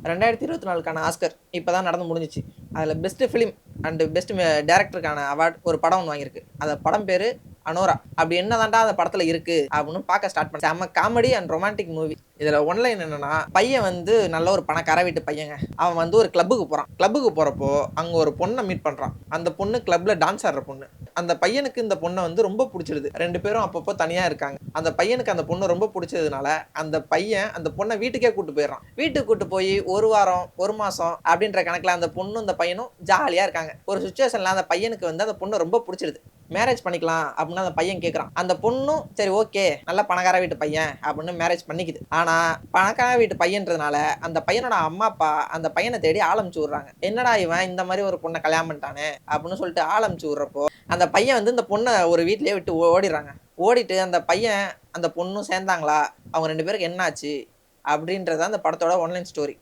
2024க்கான Oscar இப்போ தான் நடந்து முடிஞ்சிச்சு. அதில் பெஸ்ட் ஃபிலிம் அண்ட் பெஸ்ட் டேரக்டருக்கான அவார்ட் ஒரு படம் ஒன்று வாங்கியிருக்கு. அந்த படம் பேர் அனோரா. அப்படி என்னதான்டா அந்த படத்தில் இருக்கு அப்படின்னு பார்க்க ஸ்டார்ட் பண்ணேன். செம்ம காமெடி அண்ட் ரொமான்டிக் மூவி. இதில் ஒன்லைன் என்னன்னா, பையன் வந்து நல்ல ஒரு பணக்கார வீட்டு பையங்க. அவன் வந்து ஒரு கிளப்புக்கு போகிறான். கிளப்புக்கு போகிறப்போ அங்கே ஒரு பொண்ணை மீட் பண்ணுறான். அந்த பொண்ணு கிளப்பில் டான்ஸ் ஆடுற பொண்ணு. அந்த பையனுக்கு இந்த பொண்ணை வந்து ரொம்ப பிடிச்சிருது. 2 பேரும் அப்பப்போ தனியாக இருக்காங்க. அந்த பையனுக்கு அந்த பொண்ணு ரொம்ப பிடிச்சதுனால அந்த பையன் அந்த பொண்ணை வீட்டுக்கே கூட்டு போயிடுறான். வீட்டுக்கு கூட்டு போய் ஒரு வாரம், ஒரு மாசம் அப்படின்ற கணக்கில் அந்த பொண்ணும் இந்த பையனும் ஜாலியாக இருக்காங்க. ஒரு சுச்சுவேஷனில் அந்த பையனுக்கு வந்து அந்த பொண்ணு ரொம்ப பிடிச்சிருது. மேரேஜ் பண்ணிக்கலாம் அப்படின்னு அந்த பையன் கேட்குறான். அந்த பொண்ணும் சரி ஓகே நல்ல பணக்கார வீட்டு பையன் அப்படின்னு மேரேஜ் பண்ணிக்குது. ஆனால் பணக்கார வீட்டு பையன்றதுனால அந்த பையனோட அம்மா அப்பா அந்த பையனை தேடி ஆரம்பிச்சு விட்றாங்க. என்னடா இவன் இந்த மாதிரி ஒரு பொண்ணை கல்யாணம் பண்ணிட்டானே அப்படின்னு சொல்லிட்டு ஆரம்பிச்சு விட்றப்போ அந்த பையன் வந்து இந்த பொண்ணை ஒரு வீட்டிலேயே விட்டு ஓடிடுறாங்க. ஓடிட்டு அந்த பையன் அந்த பொண்ணும் சேர்ந்தாங்களா, அவங்க 2 பேருக்கு என்ன ஆச்சு அப்படின்றத அந்த படத்தோட ஒன்லைன் ஸ்டோரி.